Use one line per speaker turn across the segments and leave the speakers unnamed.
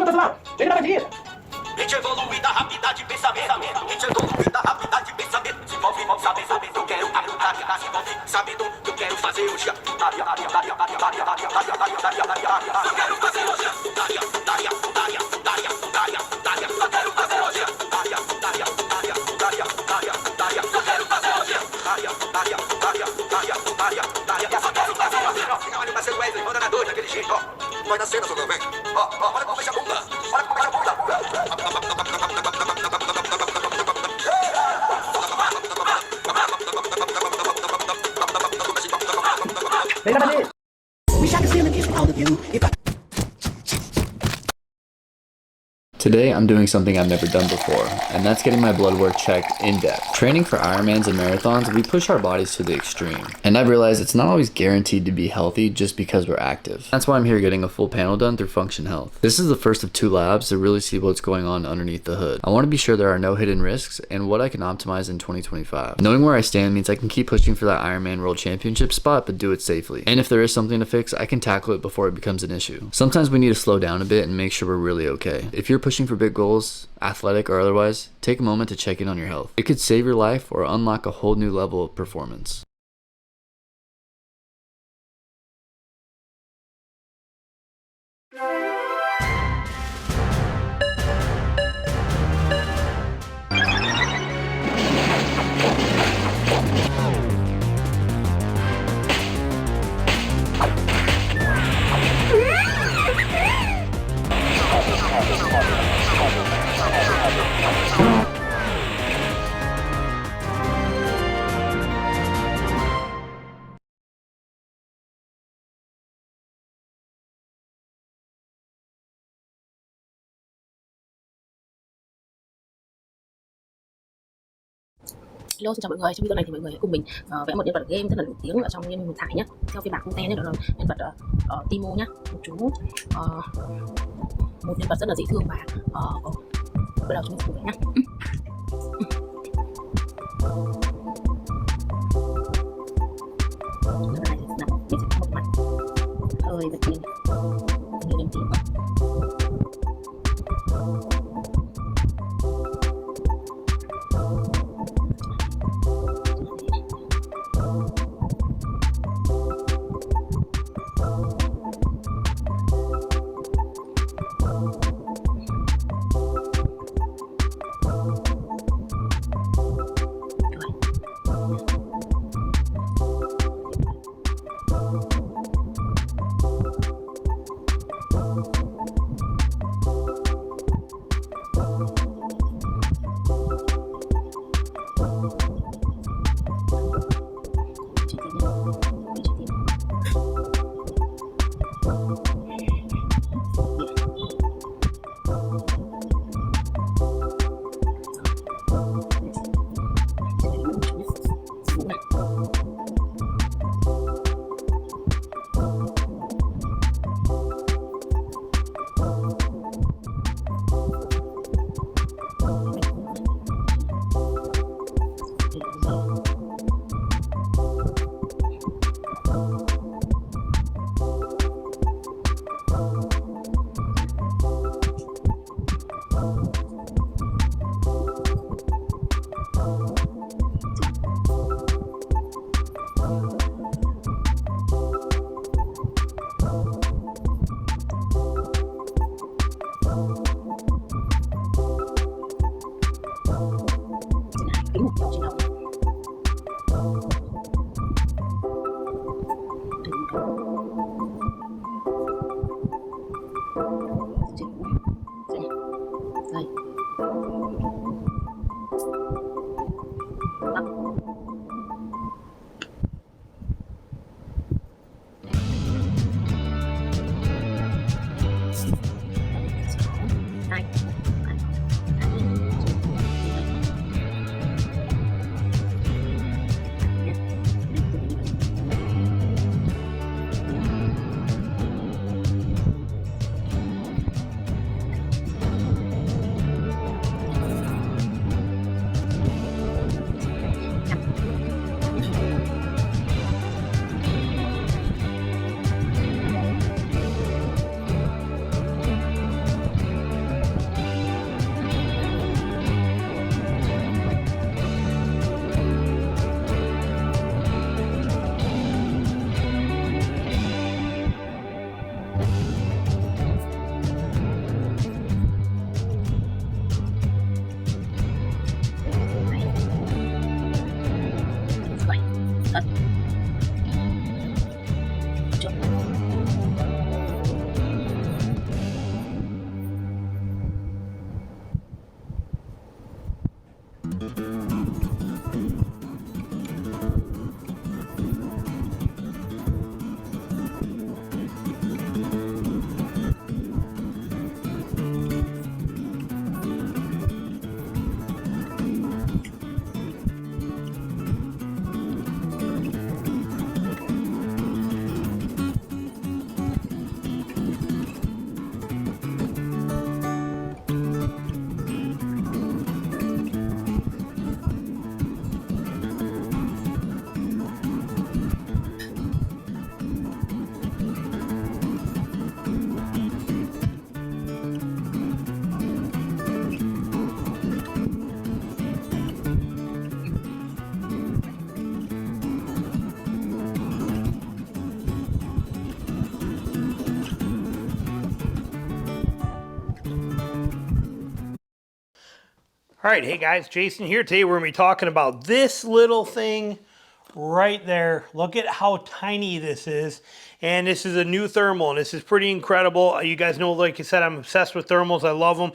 lutas lá. Ele tava de
Mente evoluída, rápida de pensamento. Mente evoluída, rápida de pensamento. Se envolve, envolve, saber, saber. Eu quero lutar, se envolve, sabendo. Eu quero fazer hoje. Eu quero fazer hoje. Vai nascer na sua também. Olha como mexe a bunda. Olha como mexe a bunda.
Ele tava de Wish I could stand against all of you if I
Today, I'm doing something I've never done before, and that's getting my blood work checked in depth. Training for Ironmans and marathons, we push our bodies to the extreme. And I've realized it's not always guaranteed to be healthy just because we're active. That's why I'm here getting a full panel done through Function Health. This is the first of 2 labs to really see what's going on underneath the hood. I want to be sure there are no hidden risks and what I can optimize in 2025. Knowing where I stand means I can keep pushing for that Ironman World Championship spot, but do it safely. And if there is something to fix, I can tackle it before it becomes an issue. Sometimes we need to slow down a bit and make sure we're really okay. If you're pushing for big goals, athletic or otherwise, take a moment to check in on your health. It could save your life or unlock a whole new level of performance.
Hello, xin chào mọi người. Trong video này thì mọi người hãy cùng mình vẽ một nhân vật game rất là nổi tiếng ở trong Liên minh huyền thoại nhé. Theo phiên bản content nhé, đó là nhân vật Timo nhá, một chú một nhân vật rất là dễ thương và bắt đầu chúng mình cùng vẽ nhá. Nhân vật này thì nằm biết sẽ có một mặt hơi vật mình như đêm tím.
All right, hey guys, Jason here. Today we're going to be talking about this little thing right there. Look at how tiny this is. And this is a new thermal, and this is pretty incredible. You guys know, like I said, I'm obsessed with thermals. I love them.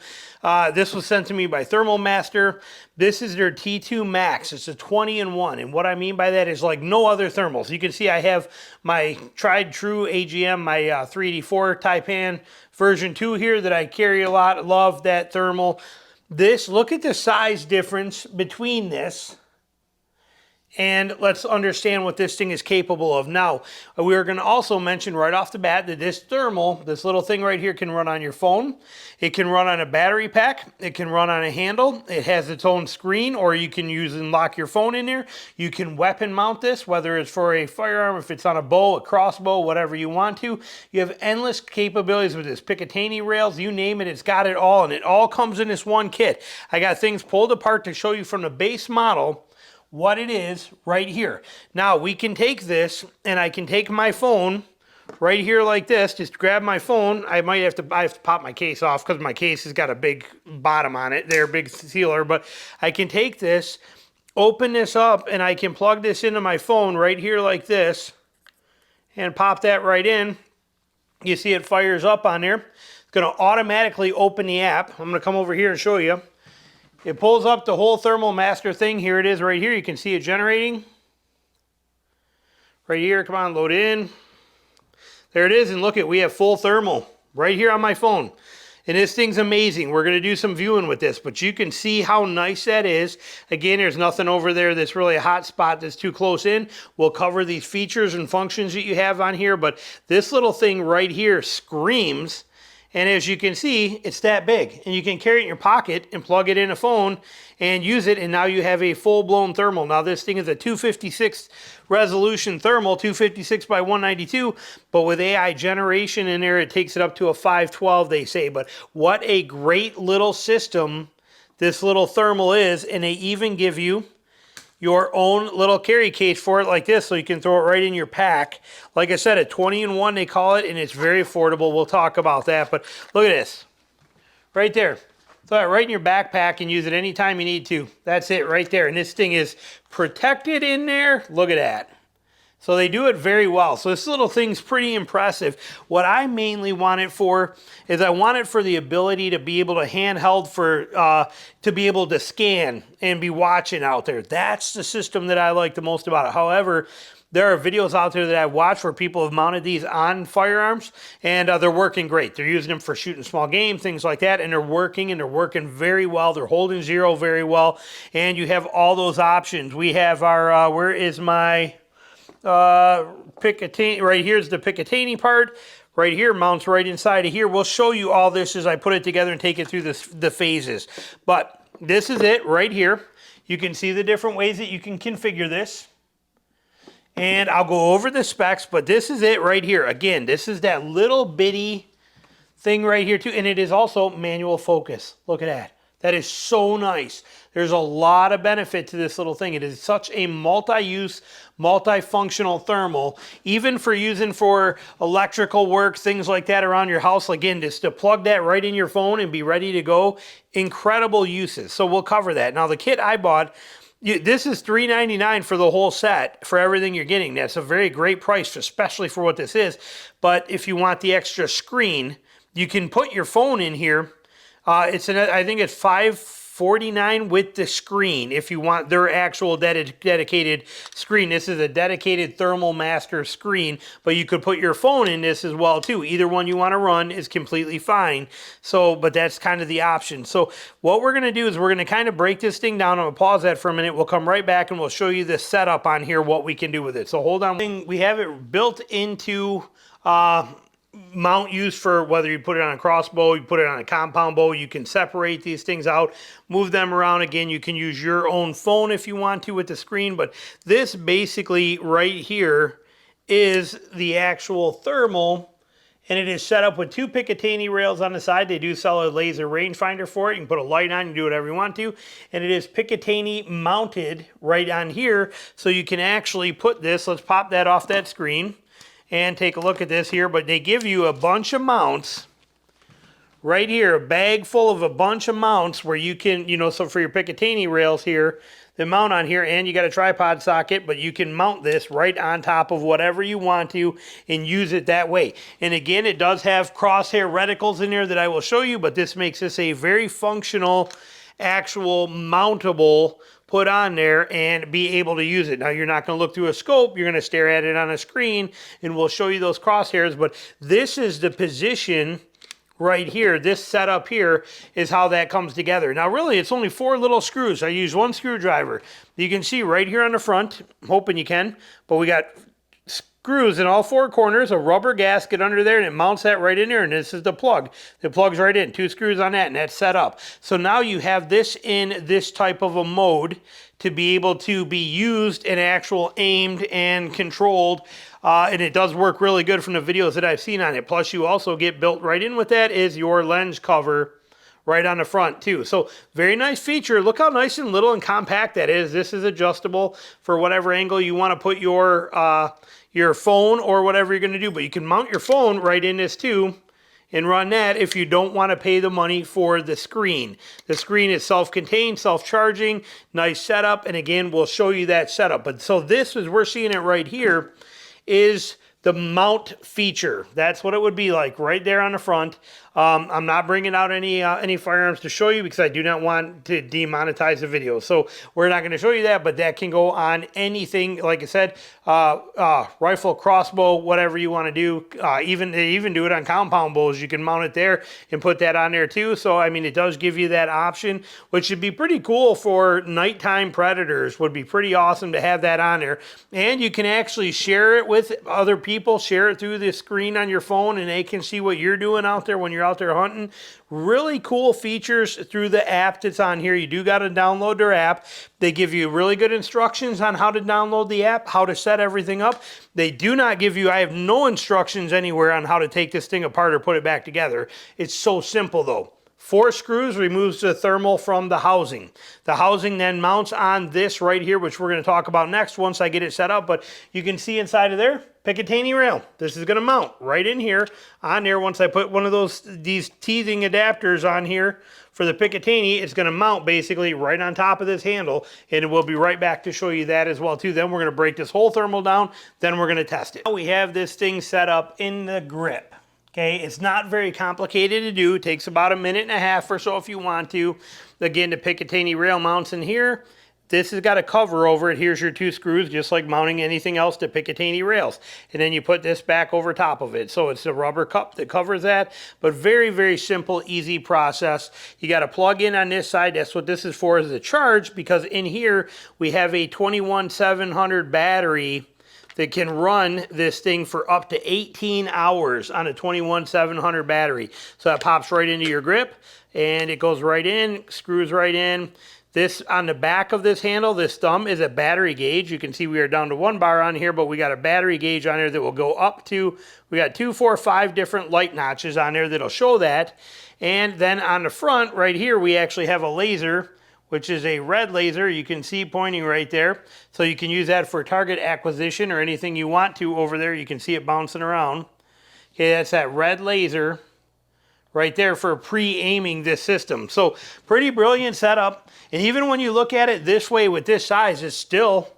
This was sent to me by Thermal Master. This is their T2 Max. It's a 20-in-1. And what I mean by that is like no other thermals. You can see I have my tried true AGM, my 384 Taipan version 2 here that I carry a lot. Love that thermal. This, look at the size difference between this, and let's understand what this thing is capable of. Now, we are going to also mention right off the bat that this thermal, this little thing right here, can run on your phone. It can run on a battery pack. It can run on a handle. It has its own screen, or you can use and lock your phone in there. You can weapon mount this, whether it's for a firearm, if it's on a bow, a crossbow, whatever you want to. You have endless capabilities with this. Picatinny rails, you name it, it's got it all, and it all comes in this one kit. I got things pulled apart to show you from the base model what it is right here. Now we can take this, and I can take my phone right here like this, just grab my phone. I have to pop my case off because my case has got a big bottom on it there, big sealer, but I can take this, open this up, and I can plug this into my phone right here like this and pop that right in. You see it fires up on there. It's going to automatically open the app. I'm going to come over here and show you. It pulls up the whole Thermal Master thing. Here it is right here. You can see it generating. Right here, come on, load in. There it is, and look at, we have full thermal right here on my phone. And this thing's amazing. We're going to do some viewing with this, but you can see how nice that is. Again, there's nothing over there that's really a hot spot that's too close in. We'll cover these features and functions that you have on here, but this little thing right here screams. And as you can see, it's that big. And you can carry it in your pocket and plug it in a phone and use it, and now you have a full-blown thermal. Now this thing is a 256 resolution thermal, 256 by 192, but with AI generation in there, it takes it up to a 512, they say. But what a great little system this little thermal is, and they even give you your own little carry case for it like this, so you can throw it right in your pack. Like I said, a 20-in-1 they call it, and it's very affordable. We'll talk about that, but look at this. Right there. Throw it right in your backpack and use it anytime you need to. That's it right there, and this thing is protected in there. Look at that. So they do it very well. So this little thing's pretty impressive. What I mainly want it for is I want it for the ability to be able to handheld for, to be able to scan and be watching out there. That's the system that I like the most about it. However, there are videos out there that I've watched where people have mounted these on firearms, and they're working great. They're using them for shooting small game, things like that, and they're working very well. They're holding zero very well, and you have all those options. We have our, where is my Picatinny? Right here's the Picatinny part. Right here mounts right inside of here. We'll show you all this as I put it together and take it through the phases. But this is it right here. You can see the different ways that you can configure this. And I'll go over the specs, but this is it right here. Again, this is that little bitty thing right here too. And it is also manual focus. Look at that. That is so nice. There's a lot of benefit to this little thing. It is such a multi-use, multifunctional thermal, even for using for electrical work, things like that around your house. Again, just to plug that right in your phone and be ready to go. Incredible uses. So we'll cover that. Now the kit I bought, this is $399 for the whole set, for everything you're getting. That's a very great price, especially for what this is. But if you want the extra screen, you can put your phone in here. I think it's $549 with the screen if you want their actual dedicated screen. This is a dedicated Thermal Master screen, but you could put your phone in this as well too. Either one you want to run is completely fine. So, but that's kind of the option. So what we're going to do is we're going to kind of break this thing down. I'm going to pause that for a minute. We'll come right back and we'll show you the setup on here, what we can do with it. So hold on. We have it built into mount used for whether you put it on a crossbow, you put it on a compound bow. You can separate these things out, move them around. Again, you can use your own phone if you want to with the screen, but this basically right here is the actual thermal, and it is set up with two Picatinny rails on the side. They do sell a laser rangefinder for it. You can put a light on, you do whatever you want to, and it is Picatinny mounted right on here, so you can actually put this. Let's pop that off that screen and take a look at this here, but they give you a bunch of mounts right here, a bag full of a bunch of mounts where you can, you know, so for your Picatinny rails here, the mount on here, and you got a tripod socket, but you can mount this right on top of whatever you want to and use it that way. And again, it does have crosshair reticles in there that I will show you, but this makes this a very functional, actual mountable put on there and be able to use it. Now, you're not going to look through a scope. You're going to stare at it on a screen, and we'll show you those crosshairs, but this is the position right here. This setup here is how that comes together. Now, really, it's only 4 little screws. I use 1 screwdriver. You can see right here on the front, I'm hoping you can, but we got screws in all 4 corners, a rubber gasket under there, and it mounts that right in there, and this is the plug. The plug's right in, 2 screws on that, and that's set up. So now you have this in this type of a mode to be able to be used and actual aimed and controlled. And it does work really good from the videos that I've seen on it. Plus, you also get built right in with that is your lens cover right on the front too. So very nice feature. Look how nice and little and compact that is. This is adjustable for whatever angle you want to put your phone or whatever you're going to do. But you can mount your phone right in this too and run that if you don't want to pay the money for the screen. The screen is self-contained, self-charging, nice setup. And again, we'll show you that setup. But so this is, we're seeing it right here, is the mount feature. That's what it would be like right there on the front. I'm not bringing out any firearms to show you because I do not want to demonetize the video. So we're not going to show you that, but that can go on anything. Like I said, rifle, crossbow, whatever you want to do. They even do it on compound bows. You can mount it there and put that on there too. So, I mean, it does give you that option, which should be pretty cool for nighttime predators. Would be pretty awesome to have that on there. And you can actually share it with other people, share it through the screen on your phone, and they can see what you're doing out there when you're out there hunting. Really cool features through the app that's on here. You do got to download their app. They give you really good instructions on how to download the app, how to set everything up. They do not give you, I have no instructions anywhere on how to take this thing apart or put it back together. It's so simple though. 4 screws removes the thermal from the housing. The housing then mounts on this right here, which we're going to talk about next once I get it set up. But you can see inside of there, Picatinny rail. This is going to mount right in here on there. Once I put one of these teething adapters on here for the Picatinny, it's going to mount basically right on top of this handle, and we'll be right back to show you that as well too. Then we're going to break this whole thermal down, then we're going to test it. Now we have this thing set up in the grip. Okay, it's not very complicated to do. It takes about 1.5 minutes or so if you want to. Again, the Picatinny rail mounts in here. This has got a cover over it. Here's your 2 screws, just like mounting anything else to Picatinny rails. And then you put this back over top of it. So it's a rubber cup that covers that, but very, very simple, easy process. You got to plug in on this side. That's what this is for, is the charge, because in here we have a 21700 battery that can run this thing for up to 18 hours on a 21700 battery. So that pops right into your grip, and it goes right in, screws right in. This, on the back of this handle, this thumb is a battery gauge. You can see we are down to 1 bar on here, but we got a battery gauge on there that will go up to, we got 2, 4, 5 different light notches on there that'll show that. And then on the front right here, we actually have a laser, which is a red laser. You can see pointing right there. So you can use that for target acquisition or anything you want to over there. You can see it bouncing around. Okay, that's that red laser right there for pre-aiming this system. So pretty brilliant setup. And even when you look at it this way with this size, it's still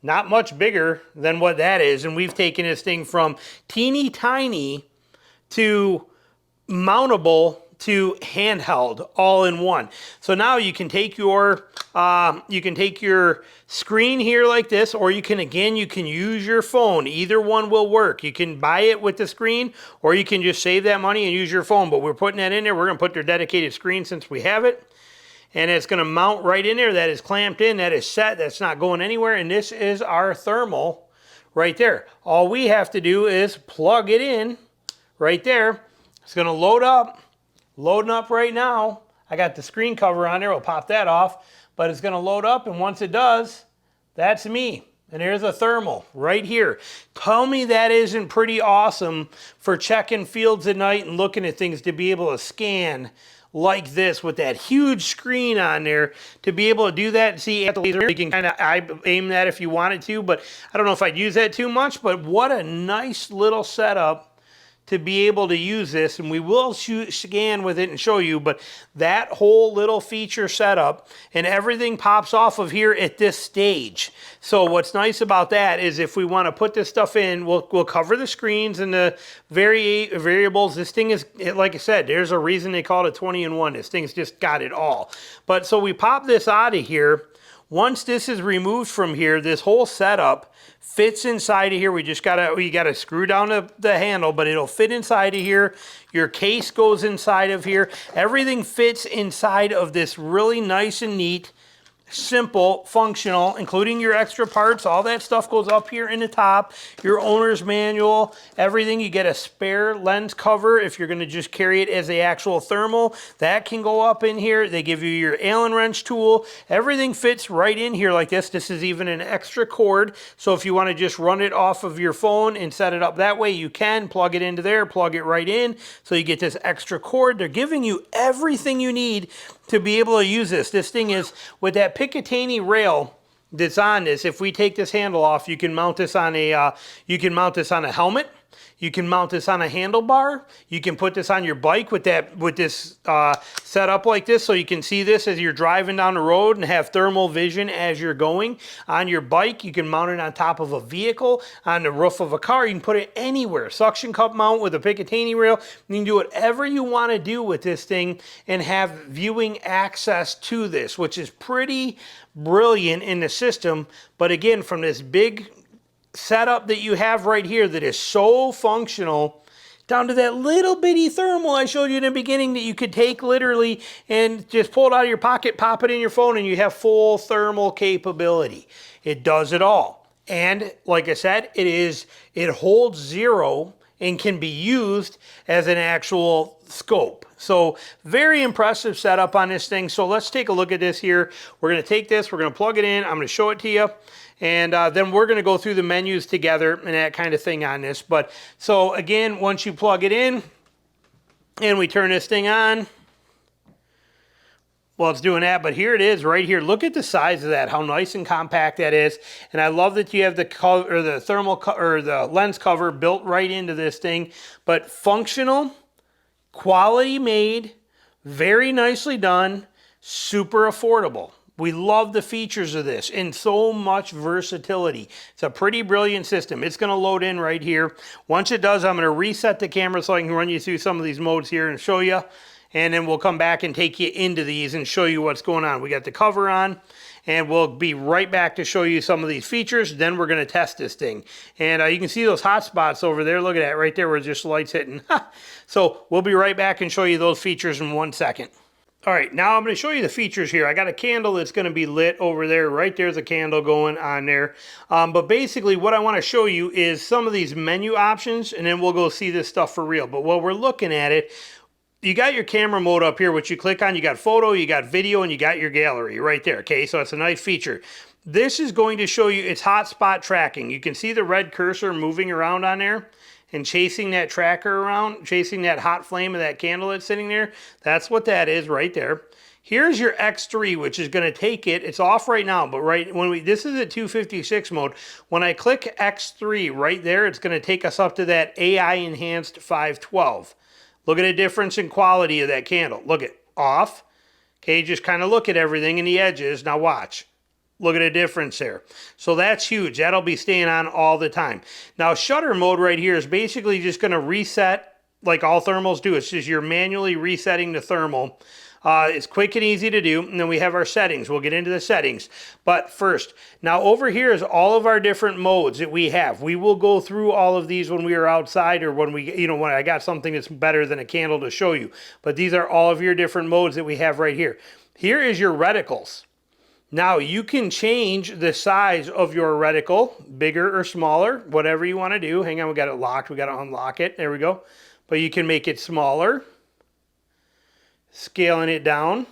not much bigger than what that is. And we've taken this thing from teeny tiny to mountable to handheld all in one. So now you can take your screen here like this, or you can use your phone. Either one will work. You can buy it with the screen, or you can just save that money and use your phone. But we're putting that in there. We're going to put their dedicated screen since we have it. And it's going to mount right in there. That is clamped in. That is set. That's not going anywhere. And this is our thermal right there. All we have to do is plug it in right there. It's going to load up. Loading up right now. I got the screen cover on there. We'll pop that off. But it's going to load up, and once it does, that's me. And there's a thermal right here. Tell me that isn't pretty awesome for checking fields at night and looking at things, to be able to scan like this with that huge screen on there, to be able to do that and see at the laser. You can kind of aim that if you wanted to, but I don't know if I'd use that too much. But what a nice little setup to be able to use this, and we will scan with it and show you, but that whole little feature setup and everything pops off of here at this stage. So what's nice about that is if we want to put this stuff in, we'll cover the screens and the variables. This thing is, like I said, there's a reason they call it a 20-in-1. This thing's just got it all. But so we pop this out of here. Once this is removed from here, this whole setup fits inside of here. We gotta screw down the handle, but it'll fit inside of here. Your case goes inside of here. Everything fits inside of this really nice and neat, simple, functional, including your extra parts. All that stuff goes up here in the top. Your owner's manual, everything. You get a spare lens cover if you're going to just carry it as the actual thermal. That can go up in here. They give you your Allen wrench tool. Everything fits right in here like this. This is even an extra cord. So if you want to just run it off of your phone and set it up that way, you can plug it into there, plug it right in. So you get this extra cord. They're giving you everything you need to be able to use this. This thing is, with that Picatinny rail that's on this, if we take this handle off, you can mount this on a helmet. You can mount this on a handlebar. You can put this on your bike with this set up like this, so you can see this as you're driving down the road and have thermal vision as you're going. On your bike, you can mount it on top of a vehicle, on the roof of a car. You can put it anywhere. Suction cup mount with a Picatinny rail. You can do whatever you want to do with this thing and have viewing access to this, which is pretty brilliant in the system. But again, from this big setup that you have right here that is so functional, down to that little bitty thermal I showed you in the beginning that you could take literally and just pull it out of your pocket, pop it in your phone, and you have full thermal capability. It does it all. And like I said, it holds zero and can be used as an actual scope. So very impressive setup on this thing. So let's take a look at this here. We're going to take this, we're going to plug it in, I'm going to show it to you. And then we're going to go through the menus together and that kind of thing on this. But so again, once you plug it in and we turn this thing on, well, it's doing that, but here it is right here. Look at the size of that, how nice and compact that is. And I love that you have the thermal or the lens cover built right into this thing. But functional, quality made, very nicely done, super affordable. We love the features of this and so much versatility. It's a pretty brilliant system. It's going to load in right here. Once it does, I'm going to reset the camera so I can run you through some of these modes here and show you. And then we'll come back and take you into these and show you what's going on. We got the cover on, and we'll be right back to show you some of these features. Then we're going to test this thing. And you can see those hot spots over there. Look at that right there where just light's hitting. So we'll be right back and show you those features in 1 second. All right, now I'm going to show you the features here. I got a candle that's going to be lit over there. Right there's a candle going on there. But basically what I want to show you is some of these menu options, and then we'll go see this stuff for real. But while we're looking at it, you got your camera mode up here, which you click on. You got photo, you got video, and you got your gallery right there, okay? So it's a nice feature. This is going to show you its hotspot tracking. You can see the red cursor moving around on there and chasing that tracker around, chasing that hot flame of that candle that's sitting there. That's what that is right there. Here's your X3, which is going to take it. It's off right now, but this is at 256 mode. When I click X3 right there, it's going to take us up to that AI enhanced 512. Look at the difference in quality of that candle. Look at off. Okay, just kind of look at everything in the edges. Now watch. Look at the difference there. So that's huge. That'll be staying on all the time. Now shutter mode right here is basically just going to reset like all thermals do. It's just you're manually resetting the thermal. It's quick and easy to do. And then we have our settings. We'll get into the settings. But first, now over here is all of our different modes that we have. We will go through all of these when we are outside or when when I got something that's better than a candle to show you. But these are all of your different modes that we have right here. Here is your reticles. Now you can change the size of your reticle, bigger or smaller, whatever you want to do. Hang on, we got it locked. We got to unlock it. There we go. But you can make it smaller. Scaling it down.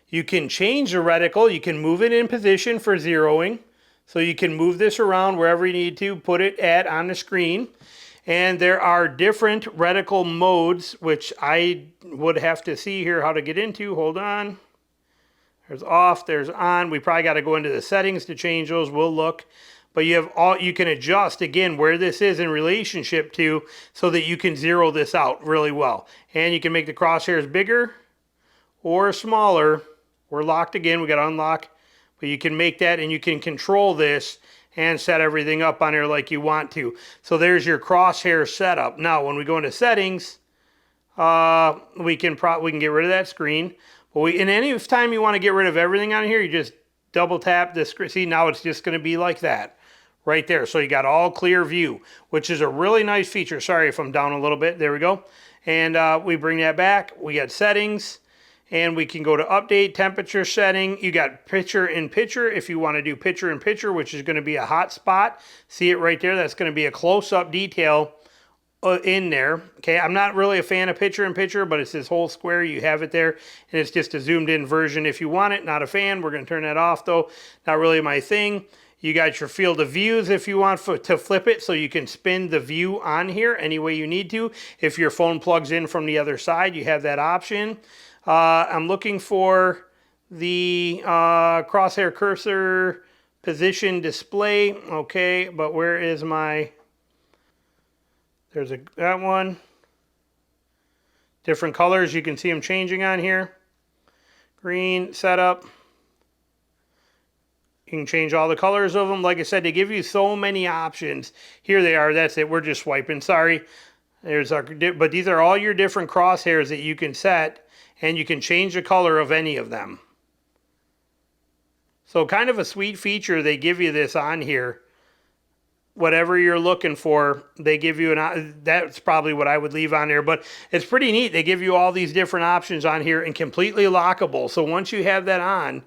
You can change the reticle. You can move it in position for zeroing. So you can move this around wherever you need to, put it on the screen. And there are different reticle modes, which I would have to see here how to get into. Hold on. There's off, there's on. We probably got to go into the settings to change those. We'll look. but you can adjust again where this is in relationship to, so that you can zero this out really well. And you can make the crosshairs bigger or smaller. We're locked again, we got to unlock, but you can make that, and you can control this and set everything up on here like you want to. So there's your crosshair setup. Now when we go into settings, we can get rid of that screen. But and any time you want to get rid of everything on here, you just double tap the screen. See, now it's just going to be like that right there. So you got all clear view, which is a really nice feature. Sorry if I'm down a little bit. There we go. And we bring that back. We got settings, and we can go to update temperature setting. You got picture in picture if you want to do picture in picture, which is going to be a hot spot. See it right there? That's going to be a close-up detail in there. Okay, I'm not really a fan of picture in picture, but it's this whole square. You have it there, and it's just a zoomed in version if you want it. Not a fan. We're going to turn that off though. Not really my thing. You got your field of views if you want to flip it, so you can spin the view on here any way you need to. If your phone plugs in from the other side, you have that option. I'm looking for the crosshair cursor position display. Okay, but where is my... There's that one. Different colors, you can see them changing on here. Green setup. You can change all the colors of them. Like I said, they give you so many options. Here they are. That's it. We're just swiping. Sorry. But these are all your different crosshairs that you can set, and you can change the color of any of them. So kind of a sweet feature. They give you this on here. Whatever you're looking for, they give you that's probably what I would leave on there, but it's pretty neat. They give you all these different options on here and completely lockable. So once you have that on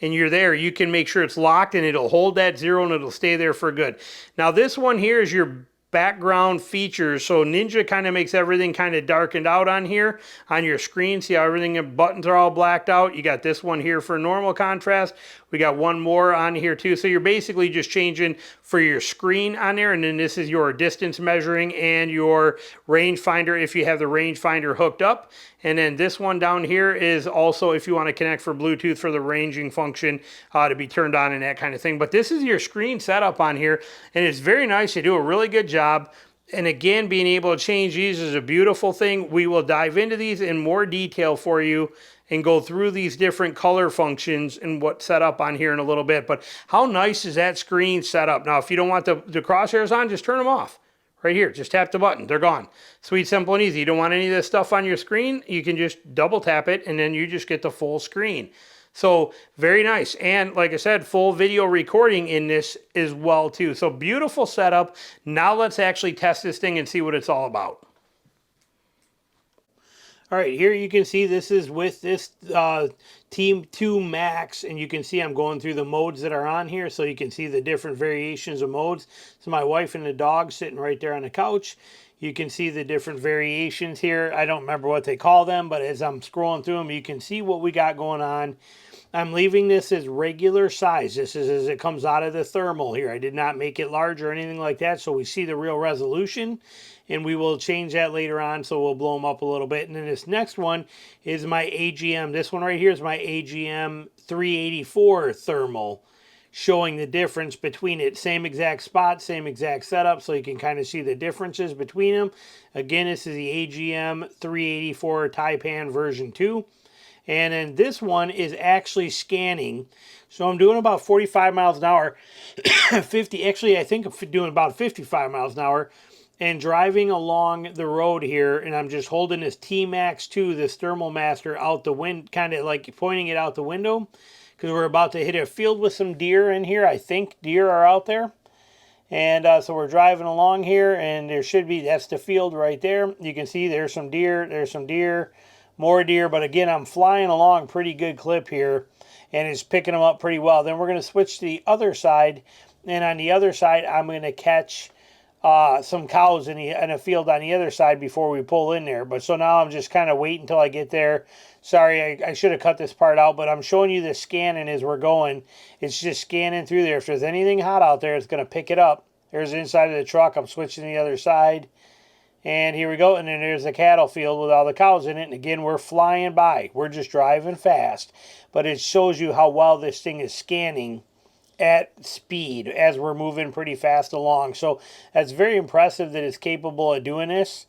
and you're there, you can make sure it's locked and it'll hold that 0 and it'll stay there for good. Now this one here is your background features. So Ninja kind of makes everything kind of darkened out on here on your screen. See how everything, buttons are all blacked out. You got this one here for normal contrast. We got one more on here too. So you're basically just changing for your screen on there. And then this is your distance measuring and your rangefinder if you have the rangefinder hooked up. And then this one down here is also if you want to connect for Bluetooth for the ranging function to be turned on and that kind of thing. But this is your screen setup on here, and it's very nice. You do a really good job. And again, being able to change these is a beautiful thing. We will dive into these in more detail for you and go through these different color functions and what's set up on here in a little bit. But how nice is that screen set up? Now, if you don't want the crosshairs on, just turn them off. Right here, just tap the button, they're gone. Sweet, simple, and easy. You don't want any of this stuff on your screen, you can just double tap it and then you just get the full screen. So very nice. And like I said, full video recording in this as well too. So beautiful setup. Now let's actually test this thing and see what it's all about. All right, here you can see this is with this Team 2 Max, and you can see I'm going through the modes that are on here, so you can see the different variations of modes. So my wife and the dog sitting right there on the couch. You can see the different variations here. I don't remember what they call them, but as I'm scrolling through them, you can see what we got going on. I'm leaving this as regular size. This is as it comes out of the thermal here. I did not make it large or anything like that, so we see the real resolution. And we will change that later on, so we'll blow them up a little bit. And then this next one is my AGM. This one right here is my AGM 384 thermal, showing the difference between it. Same exact spot, same exact setup, so you can kind of see the differences between them. Again, this is the AGM 384 Taipan version 2. And then this one is actually scanning. So I'm doing about 45 miles an hour. 50, actually, I think I'm doing about 55 miles an hour. And driving along the road here, and I'm just holding this T-Max 2, this Thermal Master, out the wind, kind of like pointing it out the window, because we're about to hit a field with some deer in here. I think deer are out there. And so we're driving along here, and there should be, that's the field right there. You can see there's some deer, more deer, but again, I'm flying along pretty good clip here, and it's picking them up pretty well. Then we're going to switch to the other side, and on the other side, I'm going to catch some cows in a field on the other side before we pull in there. But so now I'm just kind of waiting until I get there. Sorry, I should have cut this part out, but I'm showing you the scanning as we're going. It's just scanning through there. If there's anything hot out there, it's going to pick it up. There's the inside of the truck. I'm switching to the other side. And here we go. And then there's the cattle field with all the cows in it. And again, we're flying by. We're just driving fast. But it shows you how well this thing is scanning at speed as we're moving pretty fast along. So that's very impressive that it's capable of doing this.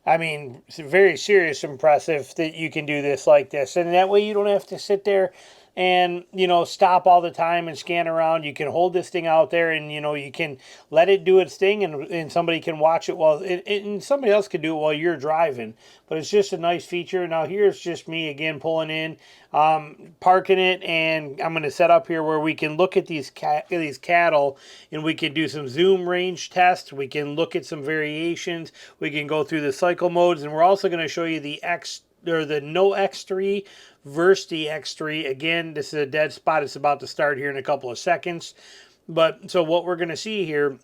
I mean, it's very serious impressive that you can do this like this. And that way you don't have to sit there and, you know, stop all the time and scan around. You can hold this thing out there and, you know, you can let it do its thing and somebody can watch it while, and somebody else can do it while you're driving. But it's just a nice feature. Now here's just me again pulling in, parking it, and I'm going to set up here where we can look at these cattle and we can do some zoom range tests. We can look at some variations. We can go through the cycle modes, and we're also going to show you the no X3 versus the X3. Again, this is a dead spot. It's about to start here in a couple of seconds. But so what we're going to see here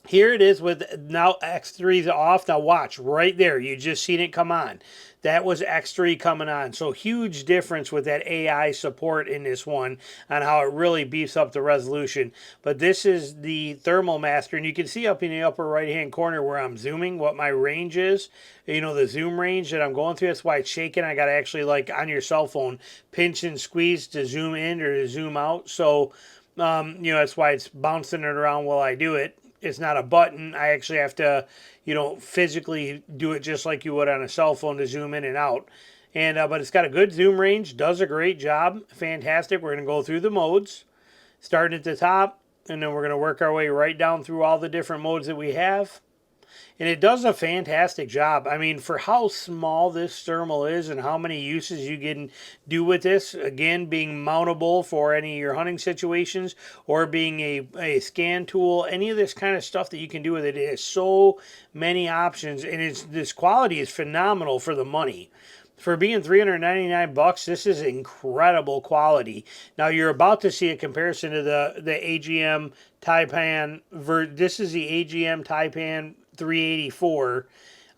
it is with now X3's off. Now watch right there. You just seen it come on. That was X3 coming on. So huge difference with that AI support in this one on how it really beefs up the resolution. But this is the Thermal Master, and you can see up in the upper right hand corner where I'm zooming what my range is. You know, the zoom range that I'm going through. That's why it's shaking. I got to actually, like on your cell phone, pinch and squeeze to zoom in or to zoom out. So, you know, that's why it's bouncing it around while I do it. It's not a button. I actually have to, you know, physically do it just like you would on a cell phone to zoom in and out. And but it's got a good zoom range. Does a great job. Fantastic. We're going to go through the modes, starting at the top, and then we're going to work our way right down through all the different modes that we have. And it does a fantastic job. I mean, for how small this thermal is and how many uses you can do with this, again, being mountable for any of your hunting situations or being a scan tool, any of this kind of stuff that you can do with it. It has so many options, and this quality is phenomenal for the money. For being $399, this is incredible quality. Now, you're about to see a comparison to the AGM Taipan. This is the AGM Taipan 384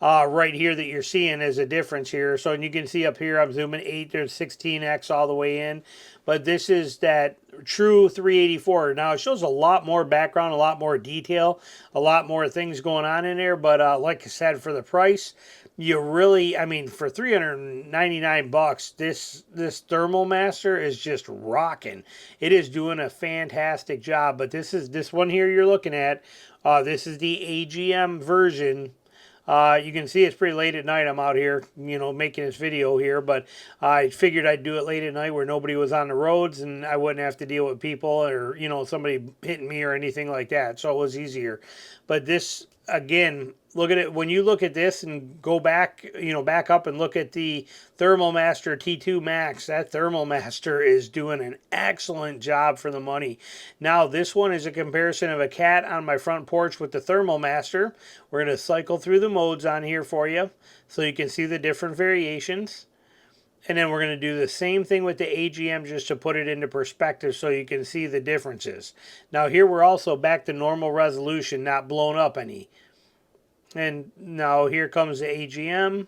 right here that you're seeing as a difference here. So you can see up here I'm zooming 8 to 16x all the way in, but this is that true 384. Now it shows a lot more background, a lot more detail, a lot more things going on in there, but like I said, for the price, you really, I mean, for $399, this Thermal Master is just rocking. It is doing a fantastic job. But this one here you're looking at. This is the AGM version. You can see it's pretty late at night. I'm out here, you know, making this video here, but I figured I'd do it late at night where nobody was on the roads and I wouldn't have to deal with people or, you know, somebody hitting me or anything like that. So it was easier. But this, again, look at it. When you look at this and go back, you know, back up and look at the Thermal Master T2 Max, that Thermal Master is doing an excellent job for the money. Now, this one is a comparison of a cat on my front porch with the Thermal Master. We're going to cycle through the modes on here for you so you can see the different variations. And then we're going to do the same thing with the AGM just to put it into perspective so you can see the differences. Now, here we're also back to normal resolution, not blown up any. And now here comes the AGM.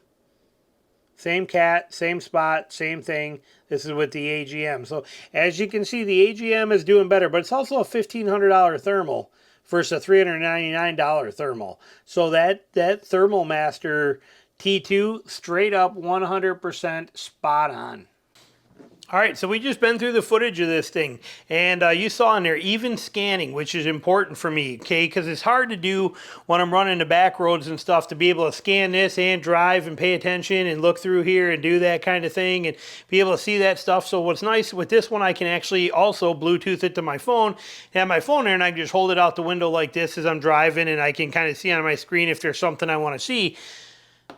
Same cat, same spot, same thing. This is with the AGM. So as you can see, the AGM is doing better, but it's also a $1,500 thermal versus a $399 thermal. So that Thermal Master T2, straight up 100% spot on. All right, so we just been through the footage of this thing, and you saw in there even scanning, which is important for me, okay, because it's hard to do when I'm running the back roads and stuff to be able to scan this and drive and pay attention and look through here and do that kind of thing and be able to see that stuff. So what's nice with this one, I can actually also Bluetooth it to my phone, have my phone there, and I can just hold it out the window like this as I'm driving, and I can kind of see on my screen if there's something I want to see.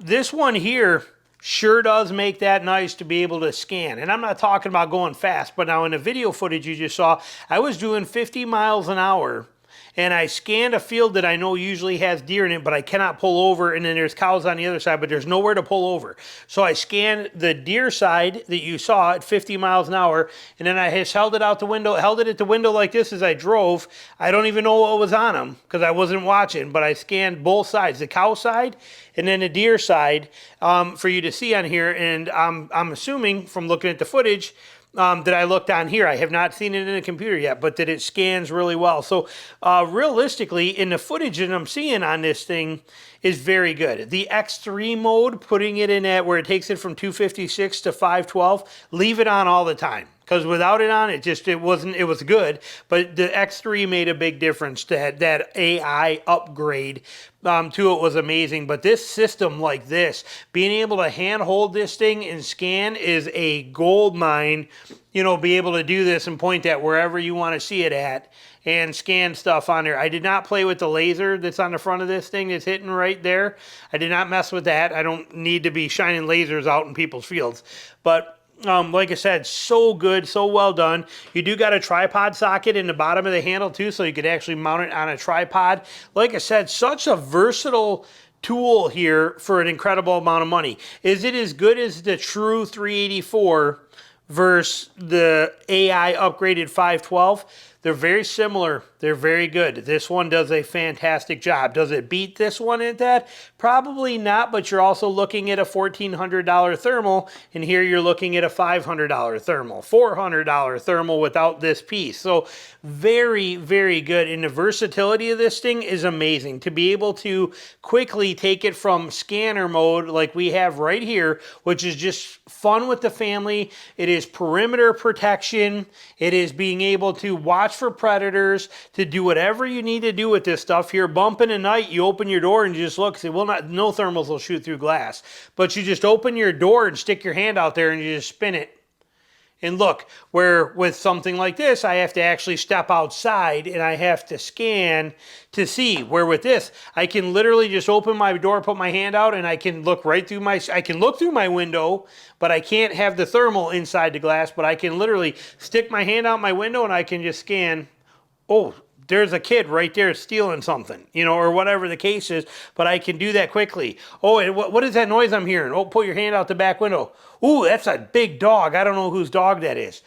This one here sure does make that nice to be able to scan. And I'm not talking about going fast, but now in the video footage you just saw, I was doing 50 miles an hour and I scanned a field that I know usually has deer in it, but I cannot pull over, and then there's cows on the other side, but there's nowhere to pull over. So I scanned the deer side that you saw at 50 miles an hour, and then I just held it out the window, held it at the window like this as I drove. I don't even know what was on them because I wasn't watching, but I scanned both sides, the cow side and then the deer side, for you to see on here. And I'm assuming from looking at the footage that I looked on here, I have not seen it in a computer yet, but that it scans really well. So realistically, in the footage that I'm seeing on this thing is very good. The X3 mode, putting it in at where it takes it from 256 to 512, leave it on all the time. because without it on, it was good, but the X3 made a big difference. That AI upgrade to it was amazing. But this system like this, being able to hand hold this thing and scan is a gold mine. You know, be able to do this and point that wherever you want to see it at and scan stuff on there. I did not play with the laser that's on the front of this thing that's hitting right there. I did not mess with that. I don't need to be shining lasers out in people's fields. But like I said, so good, so well done. You do got a tripod socket in the bottom of the handle too, so you could actually mount it on a tripod. Like I said, such a versatile tool here for an incredible amount of money. Is it as good as the true 384 versus the AI upgraded 512? They're very similar. They're very good. This one does a fantastic job. Does it beat this one at that? Probably not, but you're also looking at a $1,400 thermal, and here you're looking at a $500 thermal, $400 thermal without this piece. So very, very good. And the versatility of this thing is amazing. To be able to quickly take it from scanner mode like we have right here, which is just fun with the family. It is perimeter protection. It is being able to watch for predators, to do whatever you need to do with this stuff. Here, bumping at night, you open your door and you just look. Say, well, no thermals will shoot through glass, but you just open your door and stick your hand out there and you just spin it. And look, where with something like this, I have to actually step outside and I have to scan to see. Where with this, I can literally just open my door, put my hand out, and I can look right through I can look through my window, but I can't have the thermal inside the glass, but I can literally stick my hand out my window and I can just scan. Oh, there's a kid right there stealing something, you know, or whatever the case is, but I can do that quickly. Oh, and what is that noise I'm hearing? Oh, put your hand out the back window. Ooh, that's a big dog. I don't know whose dog that is.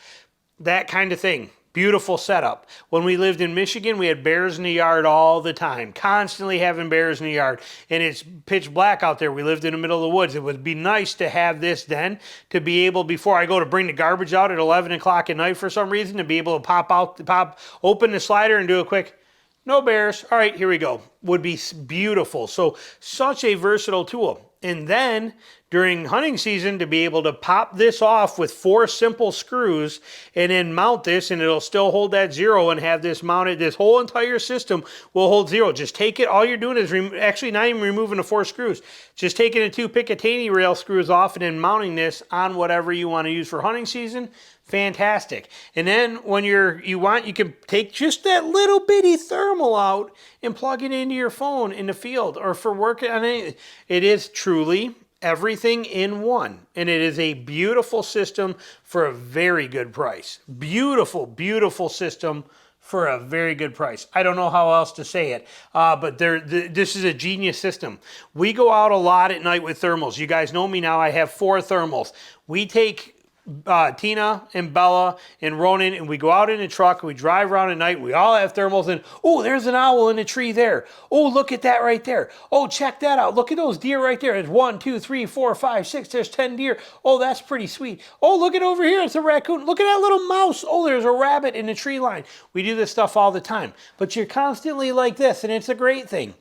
That kind of thing. Beautiful setup. When we lived in Michigan, we had bears in the yard all the time, constantly having bears in the yard, and it's pitch black out there. We lived in the middle of the woods. It would be nice to have this then, to be able, before I go to bring the garbage out at 11 o'clock at night for some reason, to be able to open the slider and do a quick, no bears. All right, here we go. Would be beautiful. So such a versatile tool. And then during hunting season, to be able to pop this off with 4 simple screws and then mount this, and it'll still hold that 0 and have this mounted. This whole entire system will hold 0. Just take it. All you're doing is actually not even removing the 4 screws. Just taking the 2 Picatinny rail screws off and then mounting this on whatever you want to use for hunting season. Fantastic. And then when you can take just that little bitty thermal out and plug it into your phone in the field or for work on anything. It is truly everything in one. And it is a beautiful system for a very good price. Beautiful, beautiful system for a very good price. I don't know how else to say it, but this is a genius system. We go out a lot at night with thermals. You guys know me now. I have 4 thermals. We take Tina and Bella and Ronan, and we go out in the truck and we drive around at night. We all have thermals, and oh, there's an owl in the tree there. Oh, look at that right there. Oh, check that out. Look at those deer right there. There's 1, 2, 3, 4, 5, 6. There's 10 deer. Oh, that's pretty sweet. Oh, look at over here. It's a raccoon. Look at that little mouse. Oh, there's a rabbit in the tree line. We do this stuff all the time, but you're constantly like this, and it's a great thing.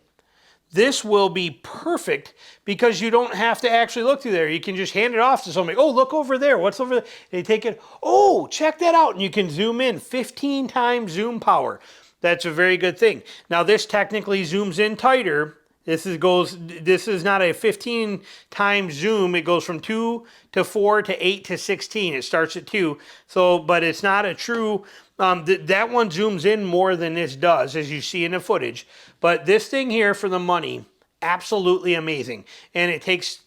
This will be perfect because you don't have to actually look through there. You can just hand it off to somebody. Oh, look over there. What's over there? They take it. Oh, check that out. And you can zoom in. 15 times zoom power. That's a very good thing. Now, this technically zooms in tighter. This is not a 15 times zoom. It goes from 2 to 4 to 8 to 16. It starts at 2. So, but it's not a true, that one zooms in more than this does, as you see in the footage. But this thing here for the money, absolutely amazing. And it takes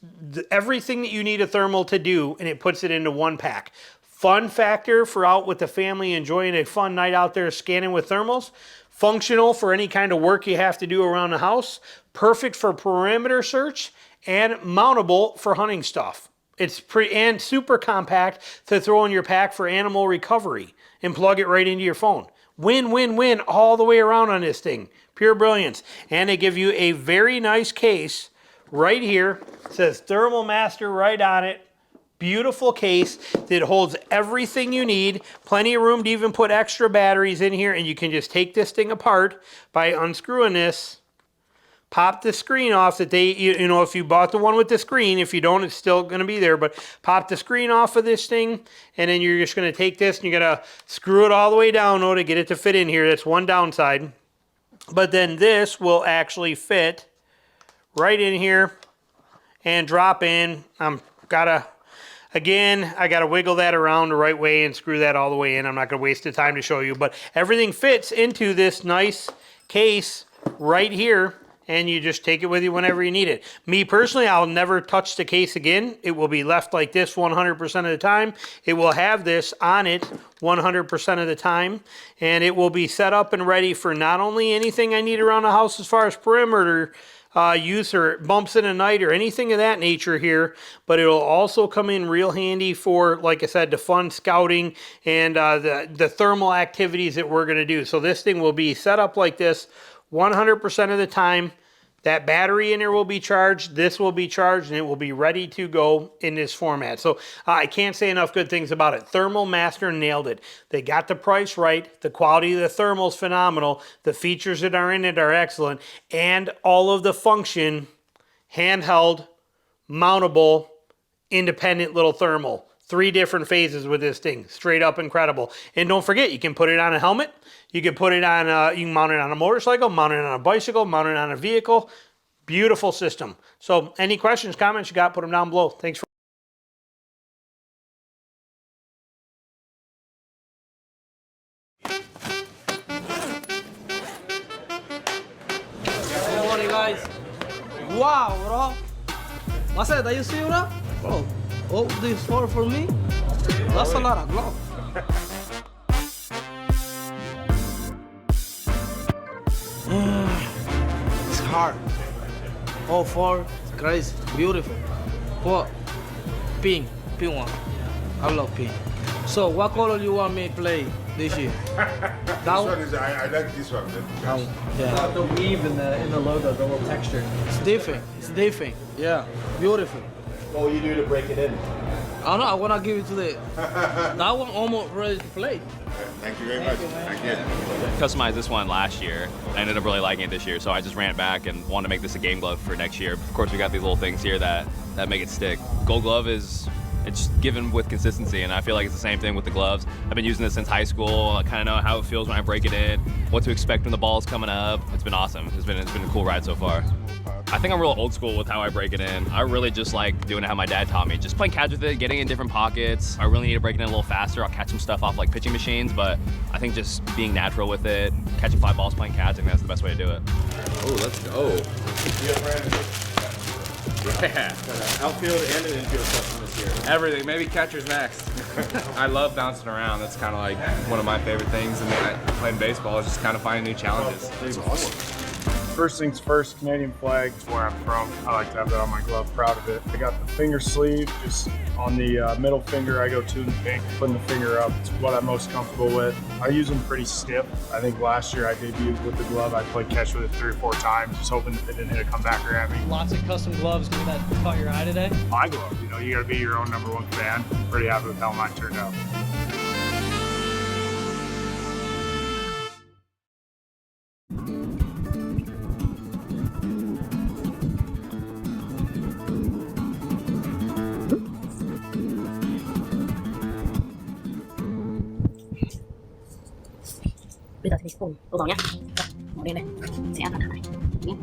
everything that you need a thermal to do, and it puts it into one pack. Fun factor for out with the family, enjoying a fun night out there scanning with thermals. Functional for any kind of work you have to do around the house. Perfect for perimeter search, and mountable for hunting stuff. It's and super compact to throw in your pack for animal recovery and plug it right into your phone. Win, win, win all the way around on this thing. Pure brilliance. And they give you a very nice case right here. It says Thermal Master right on it. Beautiful case that holds everything you need. Plenty of room to even put extra batteries in here, and you can just take this thing apart by unscrewing this, pop the screen off that they, you know, if you bought the one with the screen, if you don't, it's still going to be there, but pop the screen off of this thing, and then you're just going to take this and you're going to screw it all the way down, to get it to fit in here. That's one downside. But then this will actually fit right in here and drop in. I gotta wiggle that around the right way and screw that all the way in. I'm not gonna waste the time to show you, but everything fits into this nice case right here, and you just take it with you whenever you need it. Me personally, I'll never touch the case again. It will be left like this 100% of the time. It will have this on it 100% of the time, and it will be set up and ready for not only anything I need around the house as far as perimeter use or bumps in the night or anything of that nature here, but it'll also come in real handy for, like I said, the fun scouting and the thermal activities that we're going to do. So this thing will be set up like this 100% of the time. That battery in there will be charged, this will be charged, and it will be ready to go in this format. So I can't say enough good things about it. Thermal Master nailed it. They got the price right, the quality of the thermal is phenomenal, the features that are in it are excellent, and all of the function, handheld, mountable, independent little thermal. 3 different phases with this thing. Straight up incredible. And don't forget, you can put it on a helmet. You can put it on, you can mount it on a motorcycle, mount it on a bicycle, mount it on a vehicle. Beautiful system. So any questions, comments you got, put them down below. Thanks for
Good morning, guys. Wow, bro. Masaya, that you see, bro? Oh, this for me? That's a lot of glove. It's hard. Oh, 4, it's crazy, beautiful. What? Pink one. I love pink. So, what color you want me to play this year?
This one is, I like this one.
Yeah.
The weave in the logo, the little texture.
It's different. It's different. Yeah, beautiful.
What will you do to break it in?
I don't know. I wanna give it to the. That one almost ready to play.
Thank you very much. Thank you.
Customized this one last year. I ended up really liking it this year, so I just ran it back and wanted to make this a game glove for next year. Of course, we got these little things here that make it stick. Gold Glove it's given with consistency, and I feel like it's the same thing with the gloves. I've been using this since high school. I kind of know how it feels when I break it in, what to expect when the ball's coming up. It's been awesome. It's been a cool ride so far. I think I'm real old school with how I break it in. I really just like doing it how my dad taught me. Just playing catch with it, getting in different pockets. I really need to break it in a little faster. I'll catch some stuff off like pitching machines, but I think just being natural with it, catching 5 balls playing catch, I think that's the best way to do it.
Oh, let's go. Yeah.
Outfield and an infield custom this year.
Everything. Maybe catcher's next. I love bouncing around. That's kind of like one of my favorite things. And playing baseball is just kind of finding new challenges.
That's awesome.
First things first, Canadian flag is where I'm from. I like to have that on my glove, proud of it. I got the finger sleeve just on the middle finger. I go 2 in the pink, putting the finger up. It's what I'm most comfortable with. I use them pretty stiff. I think last year I debuted with the glove. I played catch with it 3 or 4 times, just hoping that it didn't hit a comebacker at me.
Lots of custom gloves. Maybe that caught your eye today?
My glove, you know, you got to be your own #1 fan. Pretty happy with how mine turned out.
Bây giờ thì mình cùng tô vào nhé. Bỏ lên đây sẽ thẳng thẳng này nhé.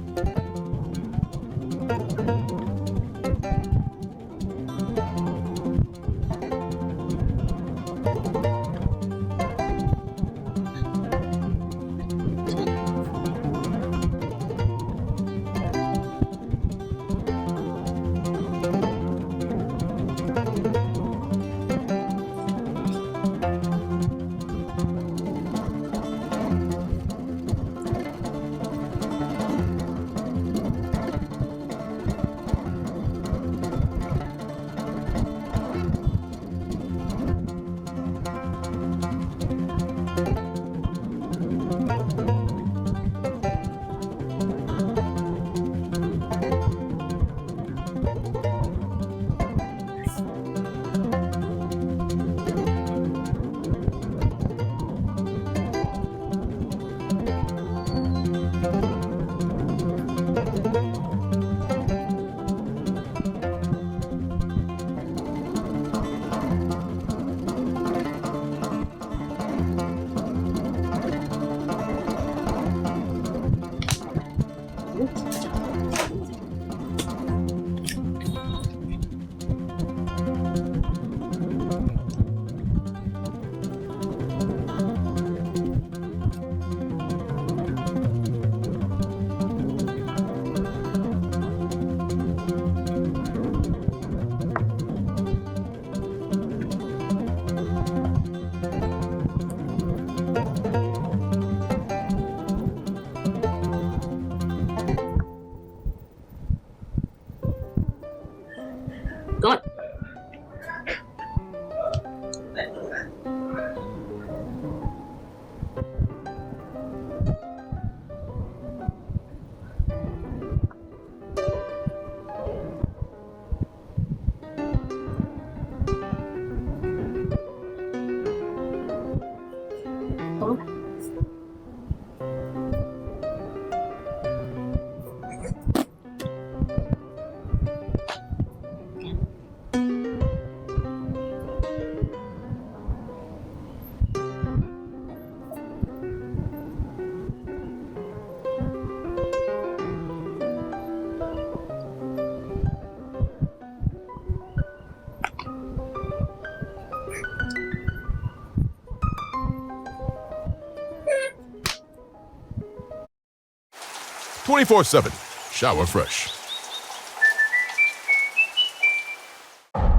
24/7. Shower fresh.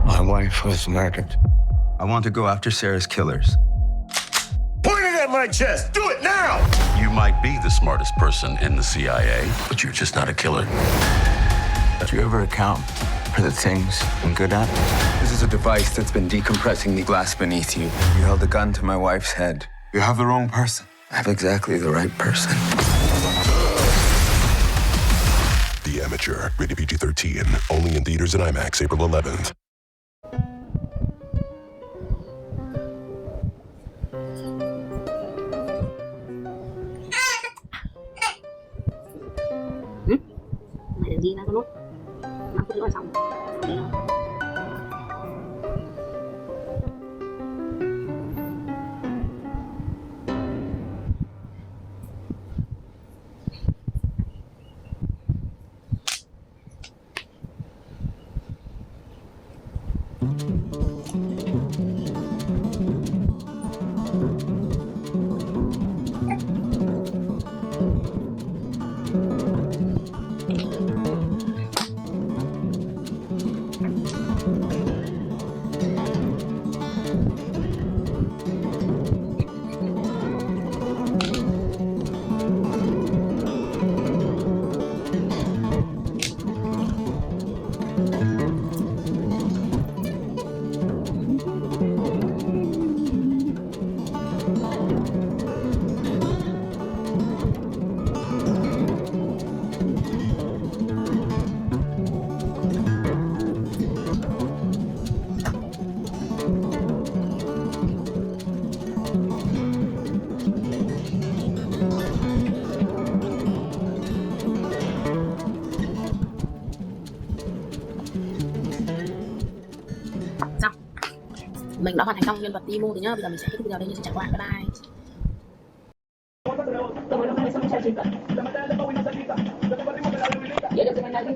My wife was murdered. I want to go after Sarah's killers.
Point it at my chest. Do it now.
You might be the smartest person in the CIA, but you're just not a killer.
Do you ever account for the things I'm good at? This is a device that's been decompressing the glass beneath you. You held a gun to my wife's head. You have the wrong person. I have exactly the right person.
The Amateur. Rated PG-13. Only in theaters and IMAX April 11th.
Mày làm gì ra con nốt 5 phút nữa là xong. Đấy rồi. Mình đã hoàn thành xong nhân vật Timo rồi nhá. Bây giờ mình sẽ kết thúc video đây. Xin chào các bạn, bye bye. Y ellos se van a ir